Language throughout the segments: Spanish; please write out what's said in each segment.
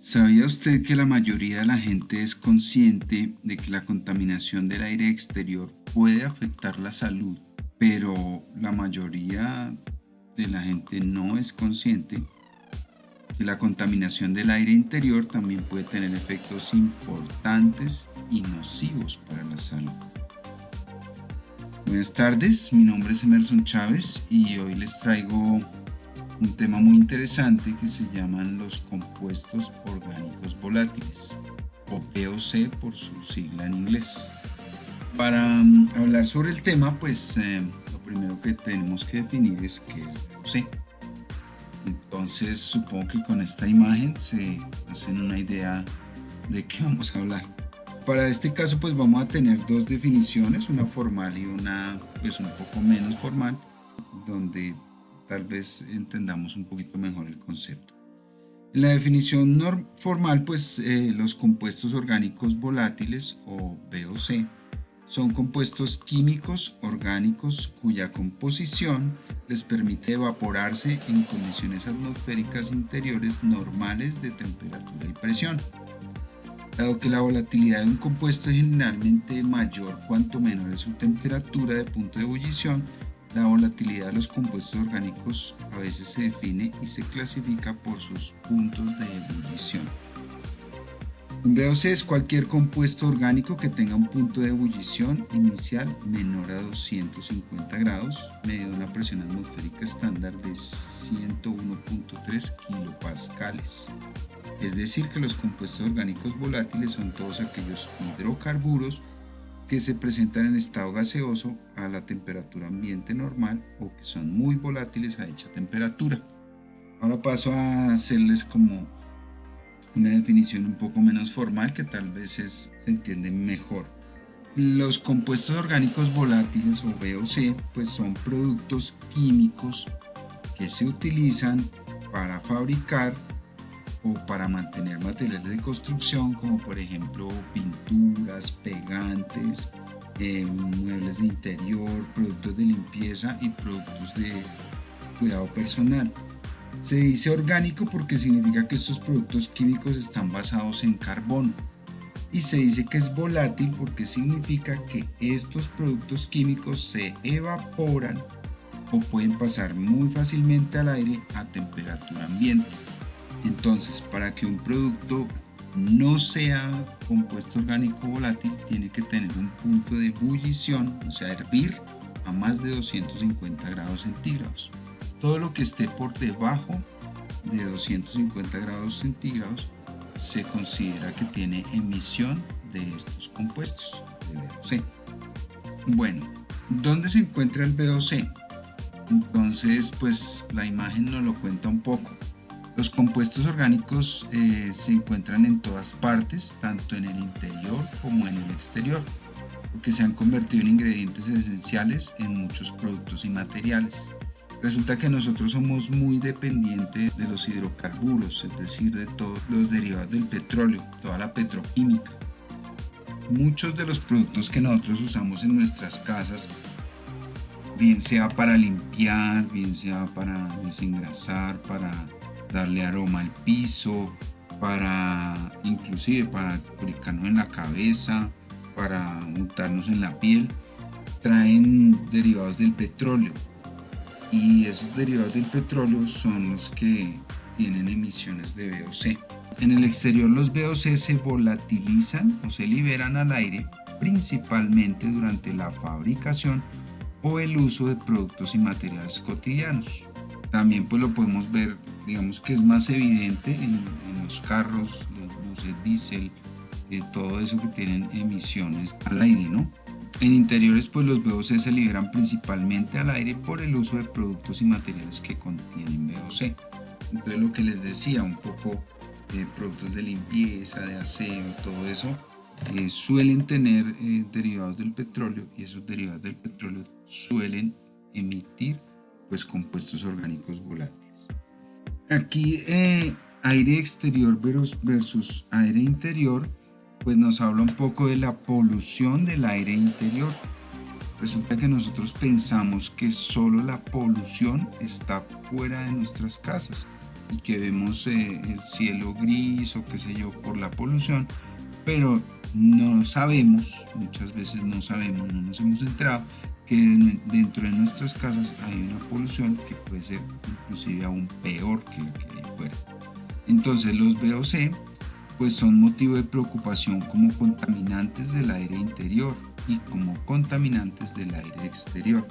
¿Sabía usted que la mayoría de la gente es consciente de que la contaminación del aire exterior puede afectar la salud, pero la mayoría de la gente no es consciente que la contaminación del aire interior también puede tener efectos importantes y nocivos para la salud? Buenas tardes, mi nombre es Emerson Chávez y hoy les traigo un tema muy interesante que se llaman los compuestos orgánicos volátiles, o VOC por su sigla en inglés. Para hablar sobre el tema, pues lo primero que tenemos que definir es qué es VOC. Entonces supongo que con esta imagen se hacen una idea de qué vamos a hablar. Para este caso pues vamos a tener dos definiciones, una formal y una pues un poco menos formal, donde tal vez entendamos un poquito mejor el concepto. En la definición formal, pues los compuestos orgánicos volátiles o VOC son compuestos químicos orgánicos cuya composición les permite evaporarse en condiciones atmosféricas interiores normales de temperatura y presión. Dado que la volatilidad de un compuesto es generalmente mayor cuanto menor es su temperatura de punto de ebullición, la volatilidad de los compuestos orgánicos a veces se define y se clasifica por sus puntos de ebullición. Un VOC es cualquier compuesto orgánico que tenga un punto de ebullición inicial menor a 250 grados, medido a una presión atmosférica estándar de 101.3 kilopascales. Es decir, que los compuestos orgánicos volátiles son todos aquellos hidrocarburos que se presentan en estado gaseoso a la temperatura ambiente normal o que son muy volátiles a dicha temperatura. Ahora paso a hacerles como una definición un poco menos formal que tal vez se entiende mejor. Los compuestos orgánicos volátiles o VOC pues son productos químicos que se utilizan para fabricar o para mantener materiales de construcción como por ejemplo pinturas, pegantes, muebles de interior, productos de limpieza y productos de cuidado personal. Se dice orgánico porque significa que estos productos químicos están basados en carbono, y se dice que es volátil porque significa que estos productos químicos se evaporan o pueden pasar muy fácilmente al aire a temperatura ambiente. Entonces, para que un producto no sea compuesto orgánico volátil, tiene que tener un punto de ebullición, o sea, hervir a más de 250 grados centígrados. Todo lo que esté por debajo de 250 grados centígrados se considera que tiene emisión de estos compuestos de VOC. Bueno, ¿dónde se encuentra el VOC? Entonces, pues la imagen nos lo cuenta un poco. Los compuestos orgánicos se encuentran en todas partes, tanto en el interior como en el exterior, porque se han convertido en ingredientes esenciales en muchos productos y materiales. Resulta que nosotros somos muy dependientes de los hidrocarburos, es decir, de todos los derivados del petróleo, toda la petroquímica. Muchos de los productos que nosotros usamos en nuestras casas, bien sea para limpiar, bien sea para desengrasar, para darle aroma al piso, inclusive para aplicarnos en la cabeza, para untarnos en la piel, traen derivados del petróleo, y esos derivados del petróleo son los que tienen emisiones de VOC. En el exterior los VOC se volatilizan o se liberan al aire principalmente durante la fabricación o el uso de productos y materiales cotidianos. También pues lo podemos ver, digamos que es más evidente en los carros, los buses diésel, todo eso que tienen emisiones al aire, ¿no? En interiores pues los VOC se liberan principalmente al aire por el uso de productos y materiales que contienen VOC. Entonces lo que les decía, un poco productos de limpieza, de aseo, todo eso, suelen tener derivados del petróleo, y esos derivados del petróleo suelen emitir pues compuestos orgánicos volátiles. Aquí aire exterior versus aire interior, pues nos habla un poco de la polución del aire interior. Resulta que nosotros pensamos que solo la polución está fuera de nuestras casas, y que vemos el cielo gris o qué sé yo por la polución, pero no sabemos, muchas veces no sabemos, no nos hemos enterado que dentro de nuestras casas hay una polución que puede ser inclusive aún peor que la que hay afuera. Entonces los VOC pues son motivo de preocupación como contaminantes del aire interior y como contaminantes del aire exterior.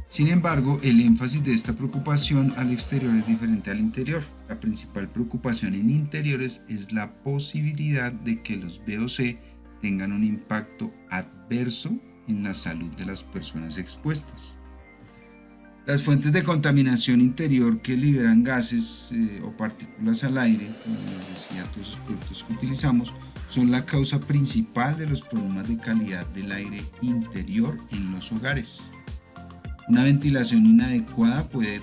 Sin embargo, el énfasis de esta preocupación al exterior es diferente al interior. La principal preocupación en interiores es la posibilidad de que los VOC tengan un impacto adverso en la salud de las personas expuestas. Las fuentes de contaminación interior que liberan gases o partículas al aire, como les decía, todos esos productos que utilizamos, son la causa principal de los problemas de calidad del aire interior en los hogares. Una ventilación inadecuada puede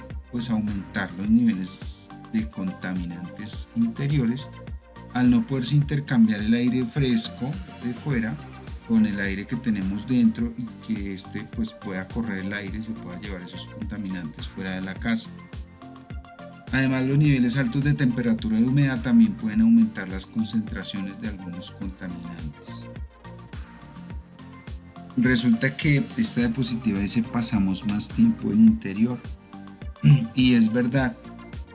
aumentar los niveles de contaminantes interiores al no poderse intercambiar el aire fresco de fuera con el aire que tenemos dentro y que pueda correr el aire y se pueda llevar esos contaminantes fuera de la casa. Además, los niveles altos de temperatura y humedad también pueden aumentar las concentraciones de algunos contaminantes. Resulta que esta diapositiva dice pasamos más tiempo en interior y es verdad.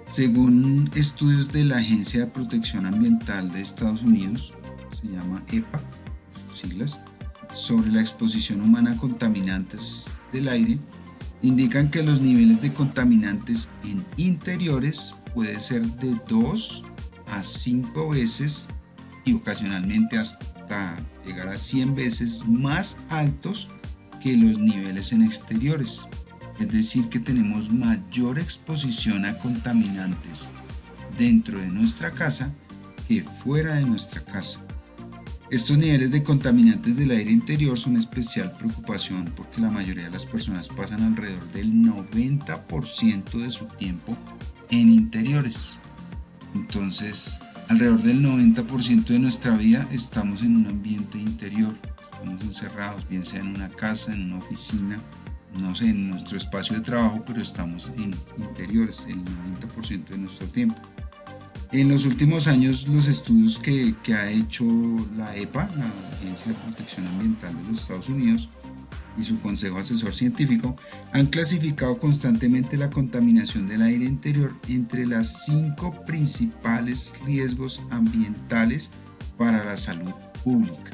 Según estudios de la Agencia de Protección Ambiental de Estados Unidos, se llama EPA, sus siglas, sobre la exposición humana a contaminantes del aire, indican que los niveles de contaminantes en interiores puede ser de 2 a 5 veces y ocasionalmente hasta llegar a 100 veces más altos que los niveles en exteriores. Es decir, que tenemos mayor exposición a contaminantes dentro de nuestra casa que fuera de nuestra casa. Estos niveles de contaminantes del aire interior son especial preocupación porque la mayoría de las personas pasan alrededor del 90% de su tiempo en interiores. Entonces, alrededor del 90% de nuestra vida estamos en un ambiente interior, estamos encerrados, bien sea en una casa, en una oficina, no sé, en nuestro espacio de trabajo, pero estamos en interiores el 90% de nuestro tiempo. En los últimos años, los estudios que ha hecho la EPA, la Agencia de Protección Ambiental de los Estados Unidos, y su Consejo Asesor Científico, han clasificado constantemente la contaminación del aire interior entre las 5 principales riesgos ambientales para la salud pública.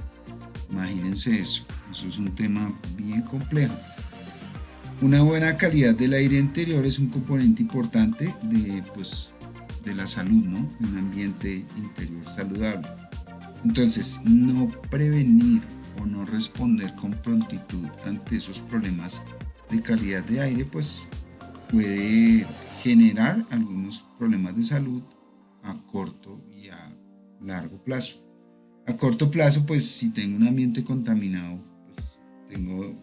Imagínense eso es un tema bien complejo. Una buena calidad del aire interior es un componente importante de la salud, ¿no? Un ambiente interior saludable. Entonces, no prevenir o no responder con prontitud ante esos problemas de calidad de aire, pues puede generar algunos problemas de salud a corto y a largo plazo. A corto plazo, pues si tengo un ambiente contaminado, pues tengo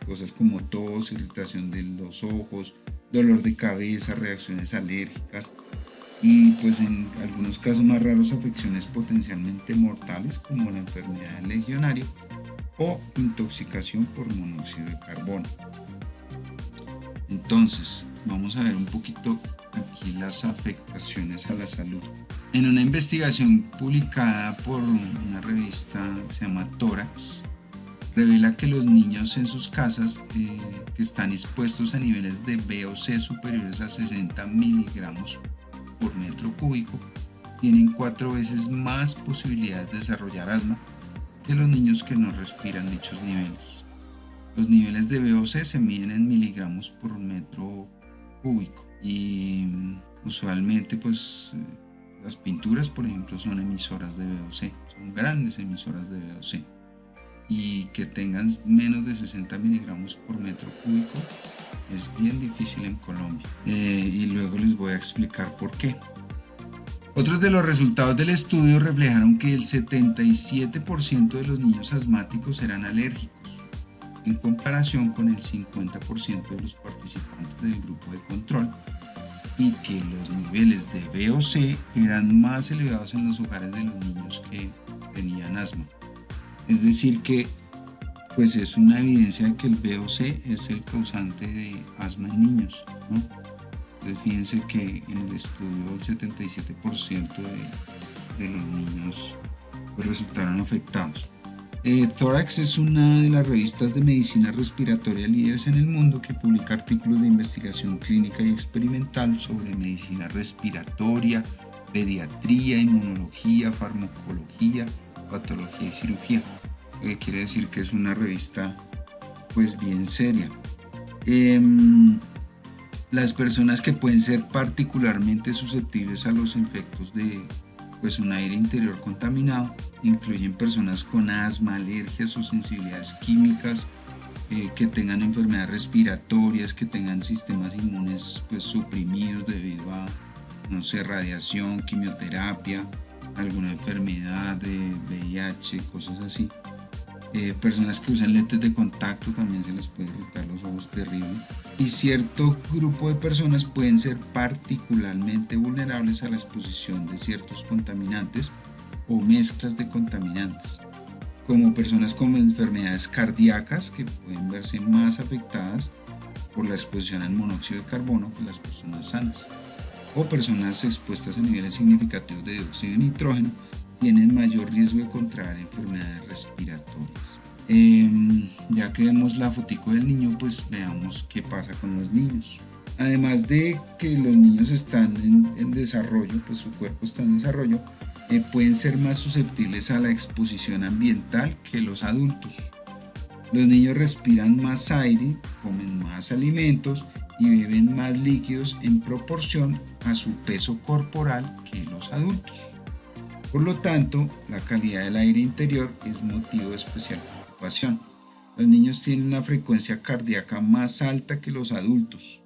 cosas como tos, irritación de los ojos, dolor de cabeza, reacciones alérgicas y pues en algunos casos más raros afecciones potencialmente mortales como la enfermedad del legionario o intoxicación por monóxido de carbono. Entonces, vamos a ver un poquito aquí las afectaciones a la salud. En una investigación publicada por una revista que se llama Tórax, revela que los niños en sus casas que están expuestos a niveles de VOC superiores a 60 miligramos por metro cúbico tienen 4 veces más posibilidades de desarrollar asma que los niños que no respiran dichos niveles. Los niveles de VOC se miden en miligramos por metro cúbico y usualmente pues las pinturas, por ejemplo, son emisoras de VOC, son grandes emisoras de VOC. Y que tengan menos de 60 miligramos por metro cúbico es bien difícil en Colombia y luego les voy a explicar por qué. Otros de los resultados del estudio reflejaron que el 77% de los niños asmáticos eran alérgicos en comparación con el 50% de los participantes del grupo de control y que los niveles de VOC eran más elevados en los hogares de los niños que tenían asma. Es decir que pues es una evidencia de que el VOC es el causante de asma en niños, ¿no? Entonces fíjense que en el estudio el 77% de los niños pues, resultaron afectados. Thorax es una de las revistas de medicina respiratoria líderes en el mundo que publica artículos de investigación clínica y experimental sobre medicina respiratoria, pediatría, inmunología, farmacología, patología y cirugía. Lo que quiere decir que es una revista pues bien seria. Las personas que pueden ser particularmente susceptibles a los efectos de pues, un aire interior contaminado incluyen personas con asma, alergias o sensibilidades químicas, que tengan enfermedades respiratorias, que tengan sistemas inmunes pues, suprimidos debido a, no sé, radiación, quimioterapia, alguna enfermedad de VIH, cosas así. Personas que usan lentes de contacto también se les puede irritar los ojos terrible. Y cierto grupo de personas pueden ser particularmente vulnerables a la exposición de ciertos contaminantes o mezclas de contaminantes, como personas con enfermedades cardíacas que pueden verse más afectadas por la exposición al monóxido de carbono que las personas sanas, o personas expuestas a niveles significativos de dióxido de nitrógeno tienen mayor riesgo de contraer enfermedades respiratorias. Ya que vemos la fotico del niño, pues veamos qué pasa con los niños. Además de que los niños están en desarrollo, pues su cuerpo está en desarrollo, pueden ser más susceptibles a la exposición ambiental que los adultos. Los niños respiran más aire, comen más alimentos y beben más líquidos en proporción a su peso corporal que los adultos. Por lo tanto, la calidad del aire interior es motivo de especial preocupación. Los niños tienen una frecuencia cardíaca más alta que los adultos,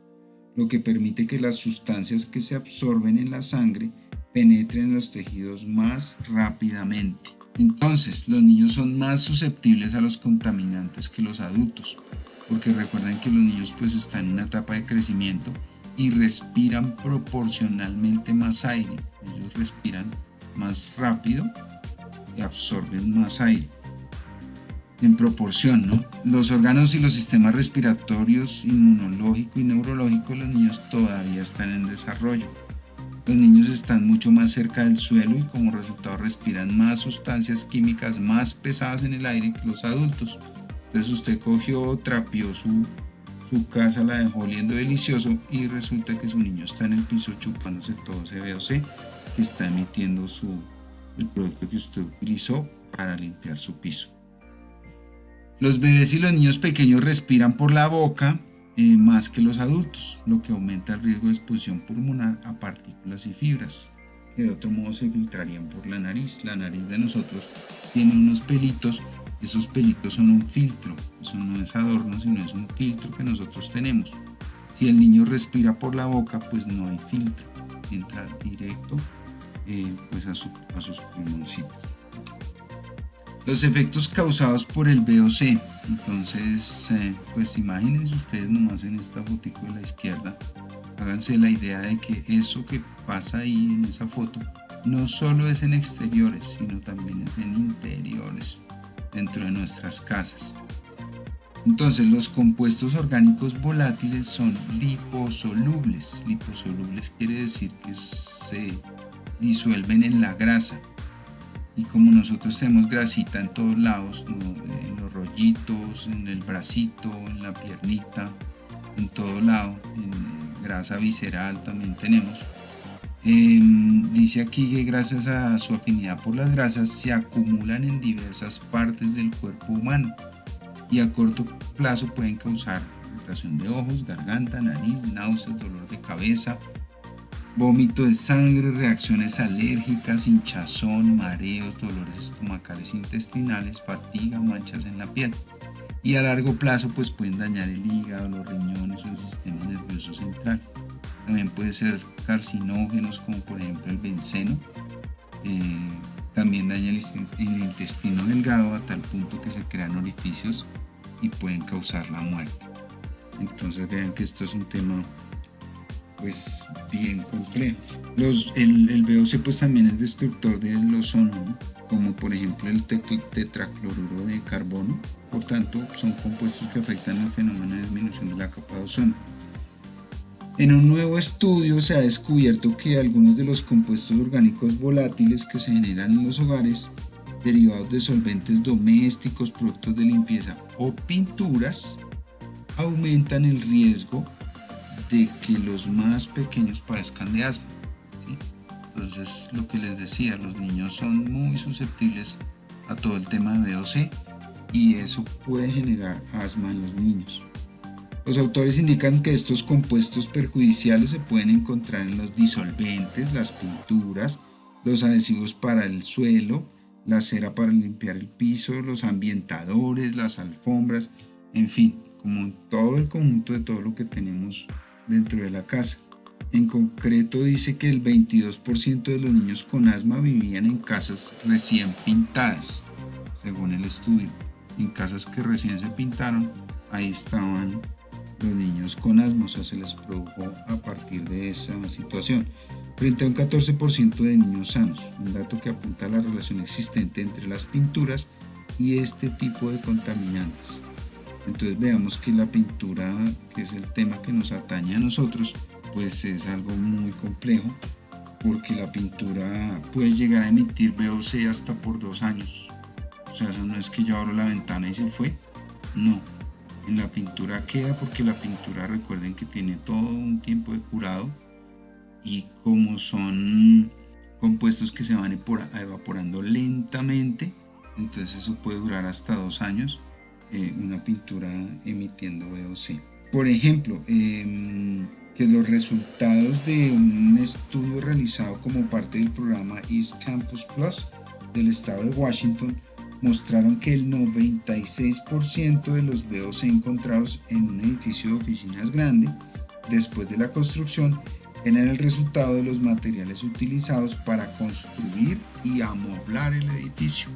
lo que permite que las sustancias que se absorben en la sangre penetren en los tejidos más rápidamente. Entonces, los niños son más susceptibles a los contaminantes que los adultos, porque recuerden que los niños pues están en una etapa de crecimiento y respiran proporcionalmente más aire. Ellos respiran más rápido y absorben más aire en proporción, ¿no? Los órganos y los sistemas respiratorios, inmunológico y neurológico de los niños todavía están en desarrollo. Los niños están mucho más cerca del suelo y como resultado respiran más sustancias químicas más pesadas en el aire que los adultos. Entonces usted cogió, trapeó su casa, la dejó oliendo delicioso y resulta que su niño está en el piso chupándose todo ese VOC que está emitiendo el producto que usted utilizó para limpiar su piso. Los bebés y los niños pequeños respiran por la boca más que los adultos, lo que aumenta el riesgo de exposición pulmonar a partículas y fibras, que de otro modo se filtrarían por la nariz. La nariz de nosotros tiene unos pelitos, esos pelitos son un filtro, eso no es adorno, sino es un filtro que nosotros tenemos. Si el niño respira por la boca, pues no hay filtro, entra directo pues a sus pulmoncitos. Los efectos causados por el VOC. Entonces, pues imagínense ustedes nomás en esta fotico de la izquierda, háganse la idea de que eso que pasa ahí en esa foto no solo es en exteriores, sino también es en interiores, dentro de nuestras casas. Entonces, los compuestos orgánicos volátiles son liposolubles. Liposolubles quiere decir que se disuelven en la grasa. Y como nosotros tenemos grasita en todos lados, ¿no? En los rollitos, en el bracito, en la piernita, en todo lado, en grasa visceral también tenemos. Dice aquí que gracias a su afinidad por las grasas se acumulan en diversas partes del cuerpo humano y a corto plazo pueden causar irritación de ojos, garganta, nariz, náuseas, dolor de cabeza, vómito de sangre, reacciones alérgicas, hinchazón, mareos, dolores estomacales intestinales, fatiga, manchas en la piel. Y a largo plazo pues pueden dañar el hígado, los riñones o el sistema nervioso central. También puede ser carcinógenos como por ejemplo el benceno. También daña el intestino delgado a tal punto que se crean orificios y pueden causar la muerte. Entonces vean que esto es un tema pues bien complejo. El VOC pues también es destructor del ozono, ¿no? Como por ejemplo el tetracloruro de carbono. Por tanto, son compuestos que afectan el fenómeno de disminución de la capa de ozono. En un nuevo estudio se ha descubierto que algunos de los compuestos orgánicos volátiles que se generan en los hogares, derivados de solventes domésticos, productos de limpieza o pinturas, aumentan el riesgo de que los más pequeños padezcan de asma, ¿sí? Entonces, lo que les decía, los niños son muy susceptibles a todo el tema de VOC y eso puede generar asma en los niños. Los autores indican que estos compuestos perjudiciales se pueden encontrar en los disolventes, las pinturas, los adhesivos para el suelo, la cera para limpiar el piso, los ambientadores, las alfombras, en fin, como todo el conjunto de todo lo que tenemos dentro de la casa. En concreto dice que el 22% de los niños con asma vivían en casas recién pintadas, según el estudio. En casas que recién se pintaron, ahí estaban los niños con asma, o sea, se les produjo a partir de esa situación, frente a un 14% de niños sanos, un dato que apunta a la relación existente entre las pinturas y este tipo de contaminantes. Entonces veamos que la pintura, que es el tema que nos atañe a nosotros, pues es algo muy complejo, porque la pintura puede llegar a emitir VOC hasta por 2 años. O sea, eso no es que yo abro la ventana y se fue, no. En la pintura queda porque la pintura, recuerden que tiene todo un tiempo de curado y como son compuestos que se van evaporando lentamente, entonces eso puede durar hasta 2 años, una pintura emitiendo VOC. Por ejemplo, que los resultados de un estudio realizado como parte del programa East Campus Plus del estado de Washington mostraron que el 96% de los VOC encontrados en un edificio de oficinas grande después de la construcción eran el resultado de los materiales utilizados para construir y amoblar el edificio,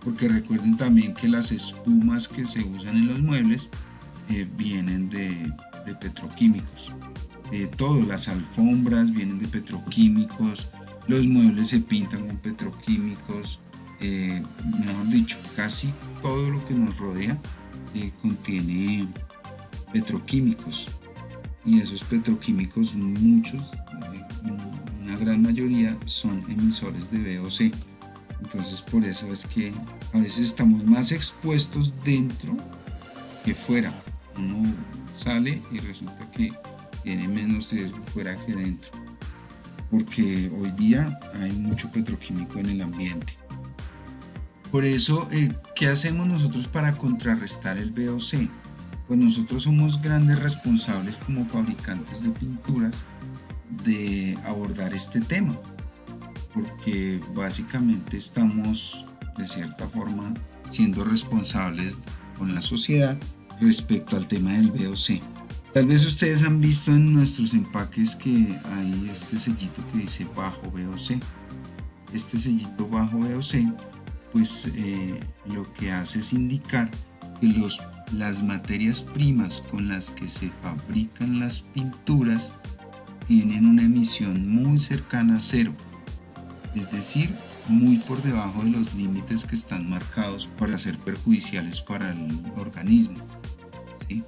porque recuerden también que las espumas que se usan en los muebles vienen de petroquímicos. Todas las alfombras vienen de petroquímicos, los muebles se pintan con petroquímicos, mejor dicho, casi todo lo que nos rodea contiene petroquímicos, y esos petroquímicos, muchos, una gran mayoría, son emisores de VOC. Entonces por eso es que a veces estamos más expuestos dentro que fuera. Uno sale y resulta que tiene menos riesgo fuera que dentro, porque hoy día hay mucho petroquímico en el ambiente. Por eso, ¿qué hacemos nosotros para contrarrestar el VOC? Pues nosotros somos grandes responsables como fabricantes de pinturas de abordar este tema, porque básicamente estamos de cierta forma siendo responsables con la sociedad respecto al tema del VOC. Tal vez ustedes han visto en nuestros empaques que hay este sellito que dice bajo VOC. Este sellito bajo VOC pues lo que hace es indicar que las materias primas con las que se fabrican las pinturas tienen una emisión muy cercana a cero, es decir, muy por debajo de los límites que están marcados para ser perjudiciales para el organismo, ¿sí?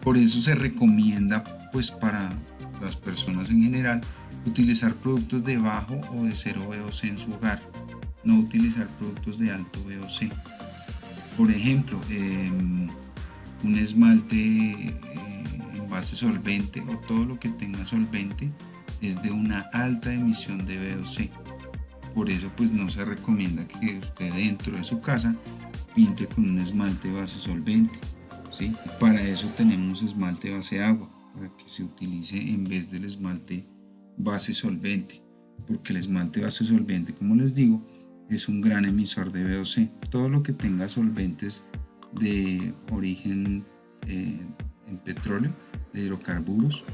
Por eso se recomienda, pues para las personas en general, utilizar productos de bajo o de cero VOC en su hogar, no utilizar productos de alto VOC. Por ejemplo, un esmalte en base solvente o todo lo que tenga solvente es de una alta emisión de VOC. Por eso pues no se recomienda que usted dentro de su casa pinte con un esmalte base solvente, ¿sí? Para eso tenemos esmalte base agua, para que se utilice en vez del esmalte base solvente, porque el esmalte base solvente, como les digo, es un gran emisor de VOC. Todo lo que tenga solventes de origen en petróleo, de hidrocarburos,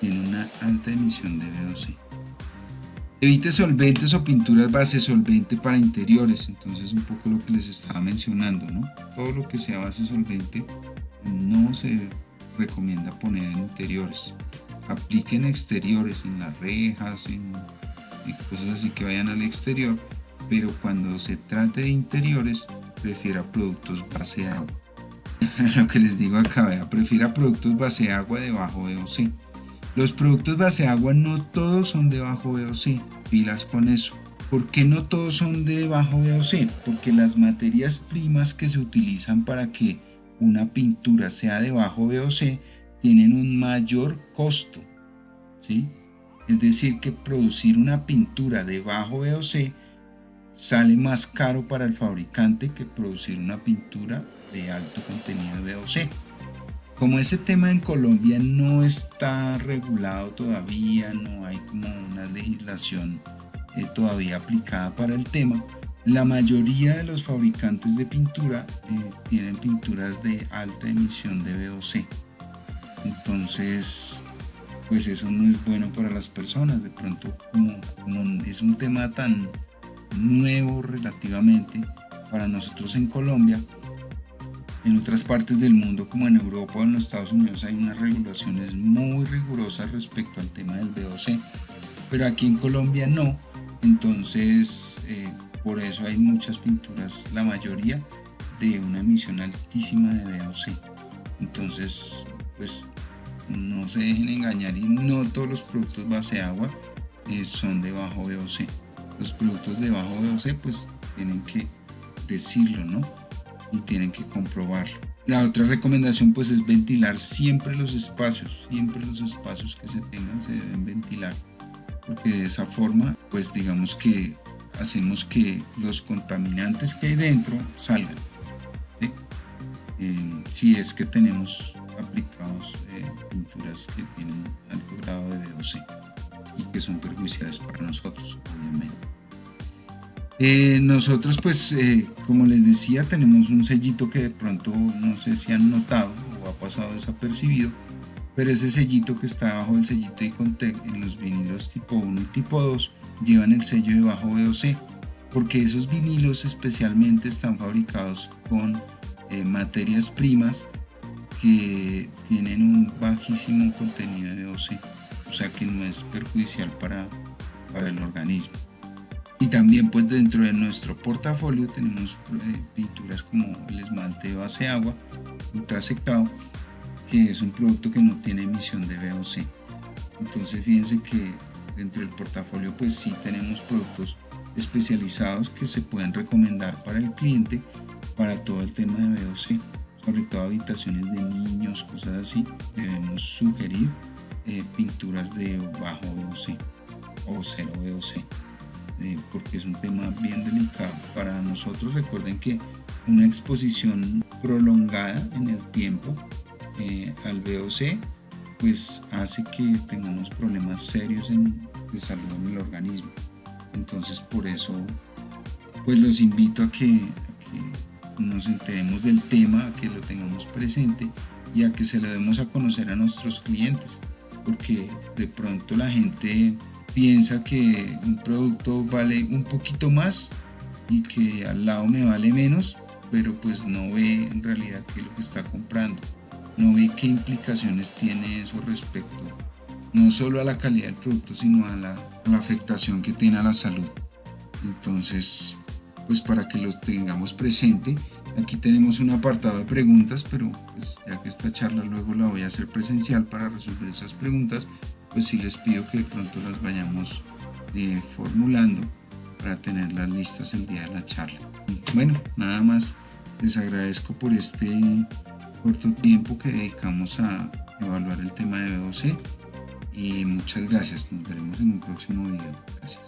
tiene una alta emisión de VOC. Evite solventes o pinturas base solvente para interiores. Entonces un poco lo que les estaba mencionando, ¿no? Todo lo que sea base solvente no se recomienda poner en interiores. Apliquen exteriores, en las rejas, en cosas así que vayan al exterior, pero cuando se trate de interiores, prefiera productos base agua. Lo que les digo acá, prefiera productos base agua de bajo VOC. Los productos base agua no todos son de bajo VOC, pilas con eso. ¿Por qué no todos son de bajo VOC? Porque las materias primas que se utilizan para que una pintura sea de bajo VOC tienen un mayor costo, ¿sí? Es decir, que producir una pintura de bajo VOC sale más caro para el fabricante que producir una pintura de alto contenido de VOC. Como ese tema en Colombia no está regulado todavía, no hay como una legislación todavía aplicada para el tema, la mayoría de los fabricantes de pintura tienen pinturas de alta emisión de VOC. Entonces, pues eso no es bueno para las personas. De pronto, como es un tema tan nuevo relativamente para nosotros en Colombia, en otras partes del mundo como en Europa o en los Estados Unidos hay unas regulaciones muy rigurosas respecto al tema del VOC, pero aquí en Colombia no. Entonces por eso hay muchas pinturas, la mayoría de una emisión altísima de VOC. Entonces pues no se dejen engañar, y no todos los productos base agua son de bajo VOC. Los productos de bajo VOC pues tienen que decirlo, ¿no? Y tienen que comprobarlo. La otra recomendación pues es ventilar siempre los espacios que se tengan se deben ventilar, porque de esa forma pues digamos que hacemos que los contaminantes que hay dentro salgan, ¿sí? Si es que tenemos aplicados pinturas que tienen alto grado de VOC y que son perjudiciales para nosotros, obviamente. Nosotros pues como les decía, tenemos un sellito que de pronto no sé si han notado o ha pasado desapercibido, pero ese sellito que está abajo del sellito Icontec en los vinilos tipo 1 y tipo 2 llevan el sello de bajo VOC, porque esos vinilos especialmente están fabricados con materias primas que tienen un bajísimo contenido de VOC, o sea que no es perjudicial para el organismo. Y también pues dentro de nuestro portafolio tenemos pinturas como el esmalte de base agua ultra secado, que es un producto que no tiene emisión de VOC. Entonces fíjense que dentro del portafolio pues sí tenemos productos especializados que se pueden recomendar para el cliente para todo el tema de VOC, sobre todo habitaciones de niños, cosas así. Debemos sugerir pinturas de bajo VOC o cero VOC. Porque es un tema bien delicado para nosotros. Recuerden que una exposición prolongada en el tiempo al VOC pues hace que tengamos problemas serios de salud en el organismo. Entonces por eso pues los invito a que nos enteremos del tema, a que lo tengamos presente y a que se lo demos a conocer a nuestros clientes, porque de pronto la gente piensa que un producto vale un poquito más y que al lado me vale menos, pero pues no ve en realidad qué es lo que está comprando, no ve qué implicaciones tiene eso respecto no solo a la calidad del producto, sino a la afectación que tiene a la salud. Entonces pues para que lo tengamos presente, aquí tenemos un apartado de preguntas, pero pues ya que esta charla luego la voy a hacer presencial para resolver esas preguntas, pues sí les pido que de pronto las vayamos formulando para tenerlas listas el día de la charla. Bueno, nada más, les agradezco por este corto tiempo que dedicamos a evaluar el tema de VOC y muchas gracias. Nos veremos en un próximo video. Gracias.